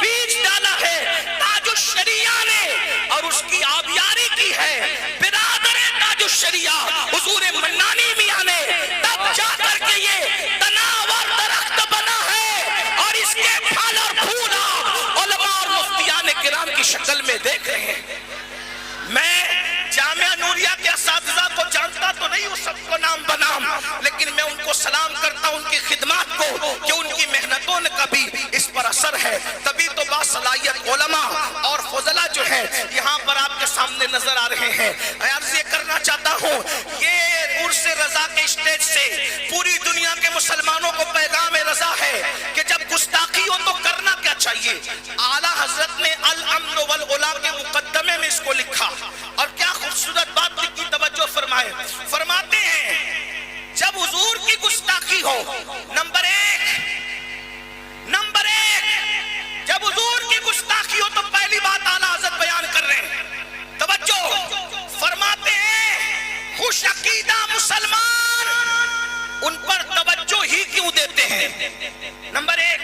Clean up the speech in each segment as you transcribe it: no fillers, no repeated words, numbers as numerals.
بیج ڈالا ہے تاج الشریعہ نے اور اس کی آبیاری کی ہے برادر تاج الشریعہ حضور منانی میاں نے، تب جا کر کے یہ تناور درخت بنا ہے اور اس کے پھل اور پھول علماء اور مفتیان کرام کی شکل میں دیکھ رہے ہیں۔ میں جامعہ نوریہ کے اساتذہ کو جانتا تو نہیں ہوں سب کو نام بنام، لیکن میں ان کو سلام کرتا ہوں ان کی خدمات کو کہ ان کی محنتوں کا بھی اس پر اثر ہے، تبھی تو باصلاحیت علماء اور فضلہ جو ہے یہاں پر آپ کے سامنے نظر آ رہے ہیں۔ عرض یہ کرنا چاہتا ہوں یہ عرس رضا کے اسٹیج سے پوری دنیا کے مسلمانوں کو پیغام رضا ہے کہ جب گستاخی ہو تو کرنا کیا چاہیے۔ اعلیٰ حضرت نے الامن والعلا کے مقدمے میں اس کو لکھا اور کیا خوبصورت بات کی توجہ فرمائے، فرماتے ہیں جب حضور کی گستاخی ہو، نمبر ایک جب حضور کی گستاخی ہو تو پہلی بات اعلیٰ حضرت بیان کر رہے ہیں، توجہ فرماتے ہیں خوش عقیدہ مسلمان ان پر توجہ ہی کیوں دیتے ہیں۔ نمبر ایک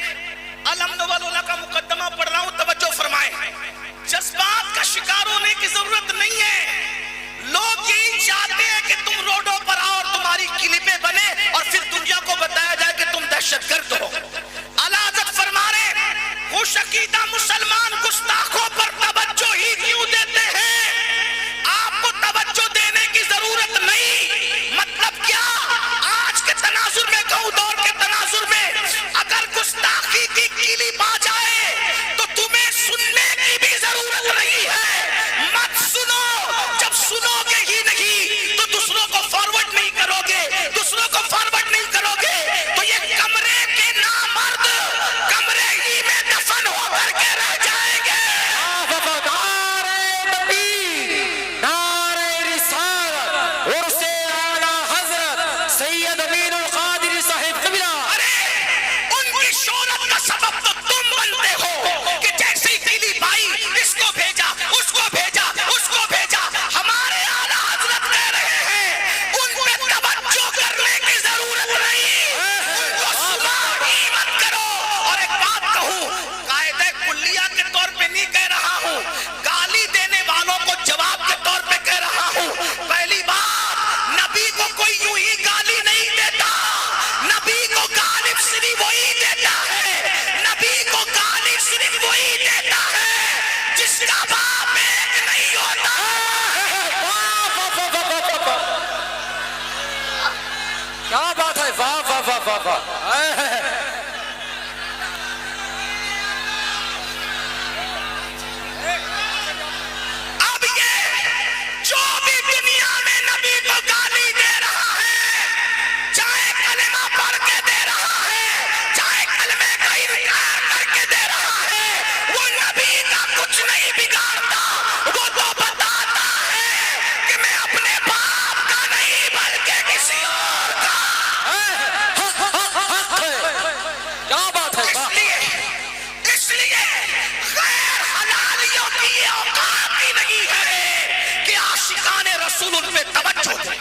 الامن والعلا کا مقدمہ پڑھ رہا ہوں، توجہ فرمائیں، جذبات کا شکار ہونے کی ضرورت نہیں ہے، لوگ یہی چاہتے ہیں کہ تم روڈوں پر آؤ اور تمہاری کلپیں بنے اور پھر دنیا کو بتایا جائے کہ تم دہشت گرد ہو۔ اعلیٰ حضرت فرما رہے خوش عقیدہ مسلمان گستاخوں پر توجہ ہی کیوں دیتے ہیں، آپ کو توجہ دینے کی ضرورت نہیں۔ مطلب کیا، آج کے تناظر میں کہوں دور کے تناظر میں اگر گستاخی کی کلپ آ جائے تو تمہیں سننے کی بھی ضرورت نہیں ہے، مت سنو، جب سنو گے ہی نہیں تو دوسروں کو فارورڈ نہیں کرو گے، دوسروں کو فارورڈ نہیں کرو گے تو یہ کمرے کے نامرد کمرے ہی میں دفن ہو کر کے رہ جائیں گے۔ اب یہ جو بھی دنیا میں نبی کو گالی دے رہا ہے، چاہے کلمہ پڑھ کے دے رہا ہے، چاہے کلمے کا انکار کر کے دے رہا ہے، وہ نبی کا کچھ نہیں بگاڑتا، وہ تو بتاتا ہے کہ میں اپنے باپ کا نہیں بلکہ کسی اور کا۔ کیا بات ہے، اس لیے غیر حلالیوں کی یہ اوقات ہی نہیں ہے کہ عاشقان رسول ان پہ توجہ دیں،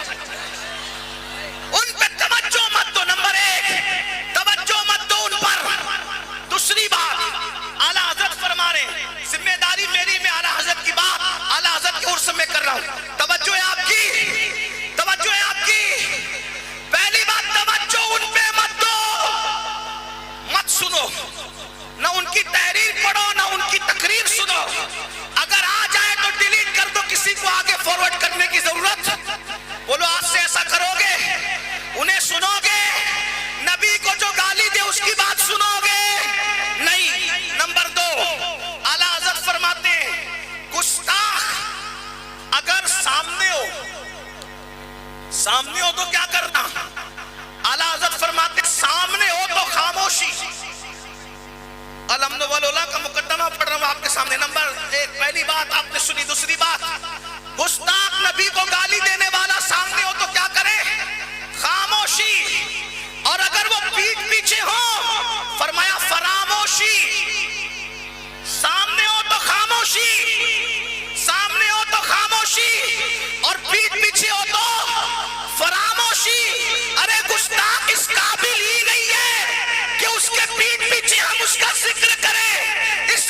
ان پہ توجہ مت دو۔ نمبر ایک توجہ مت دو ان پر۔ دوسری بات اعلیٰ حضرت فرما رہے ہیں، ذمہ داری میری، میں اعلیٰ حضرت کی بات اعلیٰ حضرت کے عرس میں کر رہا ہوں، توجہ ہے آپ کی، توجہ ہے آپ کی۔ پہلی بات توجہ ان پہ مت دو، مت سنو، نہ ان کی تحریر پڑھو نہ ان کی تقریر سنو، اگر آ جائے تو ڈیلیٹ کر دو، کسی کو آگے فارورڈ کرنے کی ضرورت۔ بولو آج سے ایسا کرو گے، انہیں سنو گے، نبی کو جو گالی دے اس کی بات سنو گے نہیں۔ نمبر دو اعلیٰ حضرت فرماتے ہیں گستاخ اگر سامنے ہو تو کیا کرنا، اعلیٰ حضرت فرماتے سامنے ہو تو خاموشی۔ الامن والعلا کا مقدمہ پڑھ رہا ہوں آپ کے سامنے۔ نمبر ایک پہلی بات آپ نے سنی، دوسری بات گستاخ نبی کو گالی دینے والا سامنے ہو تو کیا کرے، خاموشی، اور اگر وہ پیٹھ پیچھے ہو فرمایا فراموشی۔ سامنے ہو تو خاموشی، سامنے ہو تو خاموشی اور پیٹھ پیچھے ہو تو فراموشی۔ ارے گستاخ اس قابل ہی نہیں ہے کہ اس کے پیٹھ پیچھے ہم اس کا ذکر کریں، اس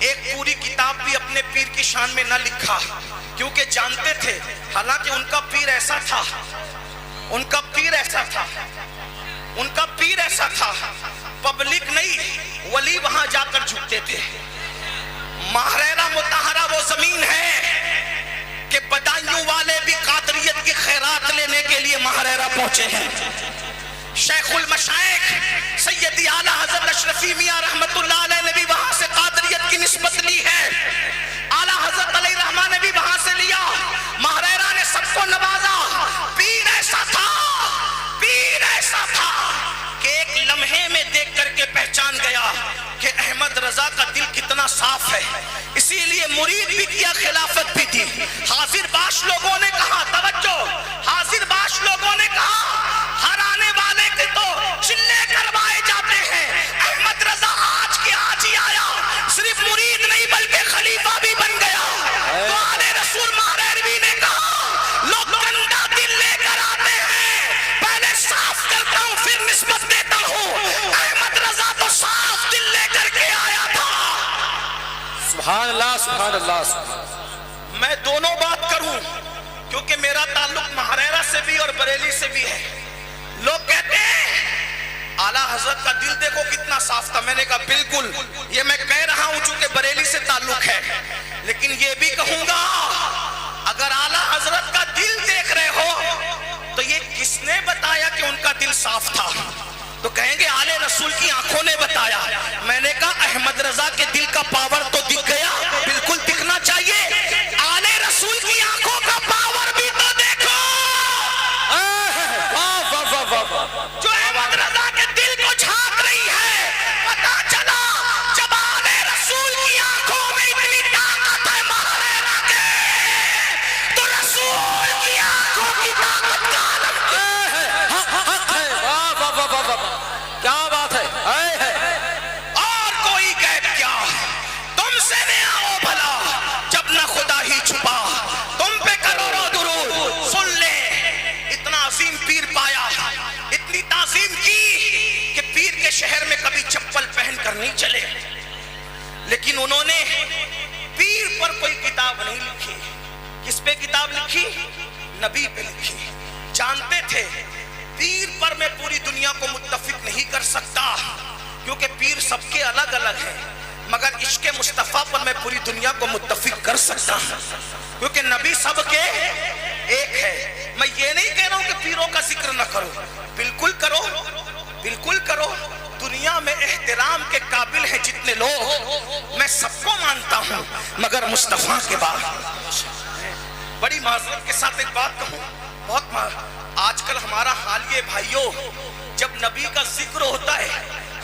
ایک پوری کتاب بھی اپنے پیر کی شان میں نہ لکھا، کیونکہ جانتے تھے حالانکہ ان کا پیر ایسا تھا، ان کا پیر ایسا تھا، ان کا پیر ایسا تھا، پبلک نہیں ولی وہاں جا کر جھکتے تھے۔ ماہریرہ مطہرہ وہ زمین ہے کہ بدایوں والے بھی قادریت کی خیرات لینے کے لیے ماہریرہ پہنچے ہیں۔ شیخ المشائخ سیدی اعلیٰ حضرت اشرفی میاں رحمت اللہ علیہ نے بھی وہاں سے قادریت کی نسبت لی ہے، اعلیٰ حضرت علیہ الرحمٰن نے بھی وہاں سے لیا۔ ماہریرہ نے سب کو نوازا۔ پیر ایسا تھا، پیر ایسا تھا کہ ایک لمحے میں دیکھ کر کے پہچان گیا کہ احمد رضا کا دل کتنا صاف ہے، اسی لیے مرید بھی کیا، خلافت بھی دی۔ حاضر باش لوگوں نے کہا، توجہ، حاضر باش لوگوں نے کہا ہر آنے والے کے تو چلے کروائے جاتے ہیں، احمد رضا آج کے آج ہی آیا، صرف مرید نہیں بلکہ خلیفہ بھی بن گیا۔ تو آلِ رسول ماہریروی نے کہا لوگ گندا دل لے کر آتے ہیں، پہلے صاف کرتا ہوں پھر نسبت دیتا ہوں۔ احمد رضا تو صاف دل لے کر کے آیا تھا۔ سبحان اللہ سبحان اللہ سبحان اللہ۔ میں دونوں بات کروں کیونکہ میرا تعلق ماہریرہ سے بھی اور بریلی سے بھی ہے۔ لوگ کہتے ہیں اعلیٰ حضرت کا دل دیکھو کتنا صاف تھا، میں نے کہا بالکل، یہ میں کہہ رہا ہوں چونکہ بریلی سے تعلق ہے، لیکن یہ بھی کہوں گا اگر اعلیٰ حضرت کا دل دیکھ رہے ہو تو یہ کس نے بتایا کہ ان کا دل صاف تھا؟ تو کہیں گے آلِ رسول کی آنکھوں نے بتایا۔ میں نے کہا احمد رضا کے دل کا پاور تو دکھ گیا، بالکل دکھنا چاہیے، آلِ رسول کی آنکھوں کا پاور بھی تو دیکھو جو احمد رضا کے دل کو جھانک رہی ہے۔ پتا چلا جب آلِ رسول کی آنکھوں میں اتنی طاقت ہے ماہریرہ کے، تو رسول کی آنکھوں کی طاقت کا عالم کیا بات ہے۔ اور کوئی غیب کیا، تم سے نہ آؤ بھلا جب نہ خدا ہی چھپا، تم پہ کروڑوں درود سن لے۔ اتنا عظیم پیر پایا، اتنی تعظیم کی کہ پیر کے شہر میں کبھی چپل پہن کر نہیں چلے، لیکن انہوں نے پیر پر کوئی کتاب نہیں لکھی۔ کس پہ کتاب لکھی؟ نبی پہ لکھی۔ جانتے تھے پیر پر میں پوری دنیا کو متفق نہیں کر سکتا کیونکہ پیر سب کے الگ الگ ہیں، مگر عشق مصطفیٰ پر میں پوری دنیا کو متفق کر سکتا ہوں کیونکہ نبی سب کے ایک ہے۔ میں یہ نہیں کہہ رہا ہوں کہ پیروں کا ذکر نہ کرو، بالکل کرو، بالکل کرو۔ دنیا میں احترام کے قابل ہیں جتنے لوگ، میں سب کو مانتا ہوں، مگر مصطفیٰ کے بعد بڑی معذرت کے ساتھ ایک بات کہوں، بہت آج کل ہمارا حال یہ بھائیوں، جب نبی کا ذکر ہوتا ہے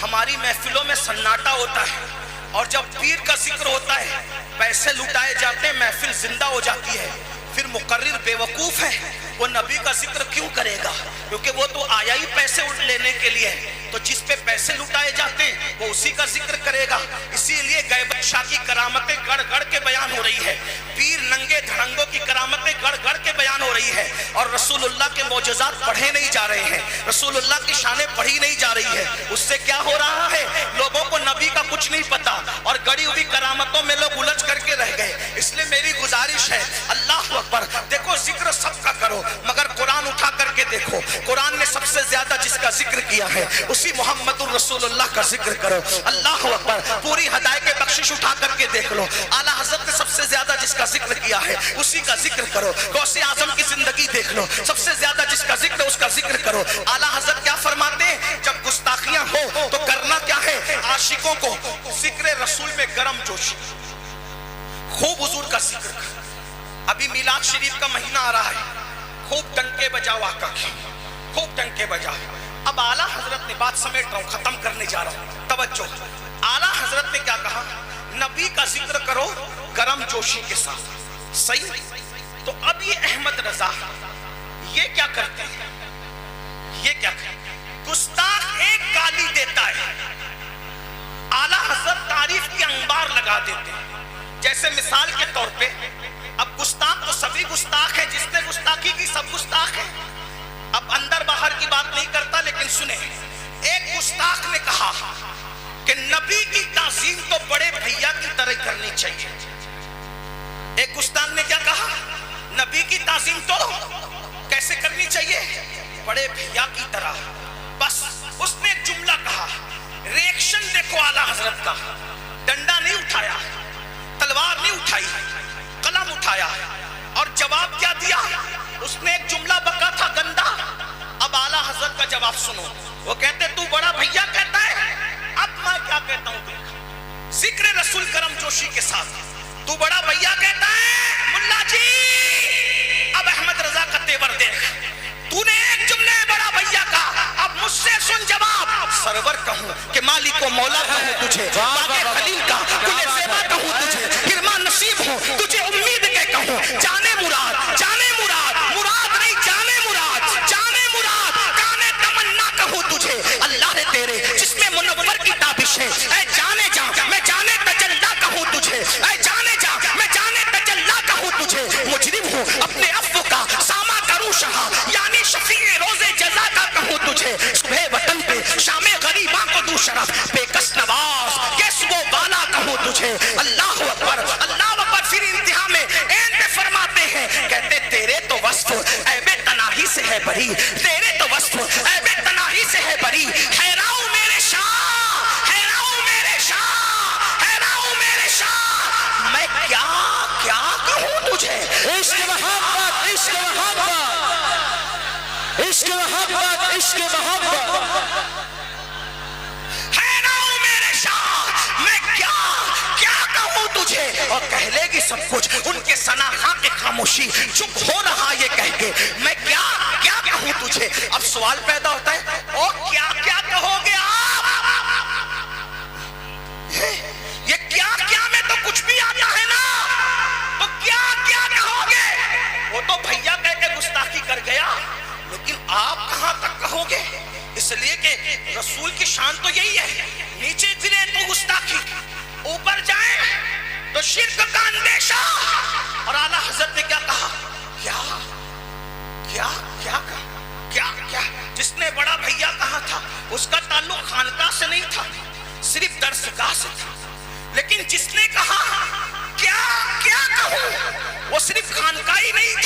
ہماری محفلوں میں سناٹا ہوتا ہے، اور جب پیر کا ذکر ہوتا ہے پیسے لٹائے جاتے ہیں، محفل زندہ ہو جاتی ہے۔ پھر مقرر بے وقوف ہے، وہ نبی کا ذکر کیوں کرے گا؟ کیونکہ وہ تو آیا ہی پیسے لینے کے لیے، تو جس پہ پیسے لٹائے جاتے ہیں وہ اسی کا ذکر کرے گا۔ اسی لیے غیبت شاہ کی کرامتیں گڑ گڑ کے بیان ہو رہی ہے، پیر ننگے دھڑنگوں کی کرامتیں گڑ گڑ کے بیان ہو رہی ہے، اور رسول اللہ کے معجزات پڑھے نہیں جا رہے ہیں، رسول اللہ کی شانیں پڑھی نہیں جا رہی ہے۔ اس سے کیا ہو رہا ہے؟ لوگوں کو نبی کا کچھ نہیں پتا، اور گڑی ہوئی کرامتوں میں لوگ الجھ کر کے رہ گئے۔ اس لیے میری گزارش ہے، اللہ اکبر، دیکھو ذکر سب کا کرو، مگر قرآن اٹھا کر کے دیکھو، قرآن نے سب سے زیادہ جس کا ذکر کیا ہے اسی محمد الرسول اللہ کا ذکر کرو۔ اللہ اکبر، پوری ہدایت بخشش اٹھا کر کے دیکھ لو، اعلیٰ حضرت نے سب سے زیادہ جس کا ذکر کیا ہے اسی کا ذکر کرو۔ غوث اعظم کی زندگی دیکھ لو، سب سے زیادہ جس کا ذکر ہے اس کا ذکر کرو۔ اعلیٰ حضرت کیا فرماتے ہیں؟ جب گستاخیاں ہو تو کرنا کیا ہے؟ عاشقوں کو ذکر رسول میں گرم جوشی، خوب حضور کا ذکر کر۔ ابھی میلاد شریف کا مہینہ آ رہا ہے، خوب ٹنکے بجاؤ آقا کی، خوب ٹنکے بجاؤ۔ اب اعلیٰ حضرت نے بات سمیٹ رہا ہوں، ختم کرنے جا رہا ہوں، توجہ۔ اعلیٰ حضرت نے کیا کہا؟ نبی کا ذکر کرو گرم جوشی کے ساتھ، صحیح؟ تو اب یہ احمد رضا یہ کیا کرتے ہیں؟ یہ کیا کرتے ہیں؟ گستاخ ایک گالی دیتا ہے، اعلیٰ حضرت تعریف کی انبار لگا دیتے ہیں۔ جیسے مثال کے طور پہ اب گستاخ تو سبھی گستاخ ہیں، جس نے گستاخی کی سب گستاخ ہیں۔ اب اندر باہر کی بات نہیں کرتا، لیکن سنیں، ایک گستاخ نے کہا کہ نبی کی تعظیم تو بڑے بھیا کی طرح کرنی چاہیے. ایک استاد نے کیا کہا؟ نبی کی تعظیم تو کیسے کرنی چاہیے؟ بڑے بھیا کی طرح. بس اس نے ایک جملہ کہا. ریئیکشن دیکھو اعلیٰ حضرت کا. ڈنڈا نہیں اٹھایا, تلوار نہیں اٹھائی, قلم اٹھایا, اور جواب کیا دیا؟ اس نے ایک جملہ بکا تھا گندا. اب اعلیٰ حضرت کا جواب سنو. وہ کہتے تو بڑا بھیا کہتا ہے, اب میں کیا کہتا ہوں دیکھ. ذکر رسول کرم جوشی کے ساتھ تو بڑا بھیا کہتا ہے. ملا جی اب احمد رضا کا تیور دیکھ. تو نے ایک جملے بڑا بھیا کا, اب مجھ سے سن جواب. سرور کہوں کہ مالک و مولا کہوں تجھے, باغ خلیل کا گل زیبا کہوں تجھے, گرما نصیب ہوں تجھے امید کے کہوں. جانے مراد, جانے مراد, مراد نہیں جانے مراد, جانے مراد, کانے تمنا کہوں تجھے. اللہ ہے تیرے جس میں منور کی تابش ہے. اے جانے جا میں جانے تجلا کہوں تجھے, اے جانے جا میں جانے تجلا کہوں تجھے. مجرم ہوں اپنے عفو کا ساما کروں شہا, یعنی شفیع روز جزا کا کہوں تجھے. صبح وطن پہ شام غریباں کو دوں شرف, بے کس نواز کیس وہ والا کہوں تجھے. اللہ اکبر, اللہ اکبر. پھر انتہا میں اینڈ پہ فرماتے ہیں, کہتے تیرے تو وصف عیب تناہی سے ہے بری, تیرے تو وصف عیب تناہی سے ہے بری. حیراؤں میرے شاہ, حیراؤں میرے شاہ, حیراؤں میرے شاہ, میں کیا کیا کہوں تجھے. عشق محبت, عشق محبت, عشق محبت, عشق محبت. حیراؤں میرے شاہ, میں کیا کیا کہوں تجھے. اور کہہ لے گی سب کچھ ان کے سناخاں کے خاموشی, چپ ہو رہا یہ کہہ کے میں کیا کیا کہوں تجھے. اب سوال پیدا ہوتا ہے, اور کیا کیا کہو گے آپ. یہ کیا کیا میں تو کچھ بھی آتا ہے نا, تو کیا کیا کہو گے. وہ تو بھیا کہہ کے گستاخی کر گیا, لیکن آپ کہاں تک کہو گے. اس لیے کہ رسول کی شان تو یہی ہے, نیچے گرے تو گستاخی, اوپر جائیں تو شرک کا اندیشہ. اور اعلیٰ حضرت نے کیا کہا, کیا کیا کیا کیا کیا. جس نے بڑا بھیا کہا تھا اس کا تعلق خانقاہ سے نہیں تھا, صرف درسگاہ سے تھا. لیکن جس نے کہا کیا کیا کہوں, وہ صرف خانقاہ ہی نہیں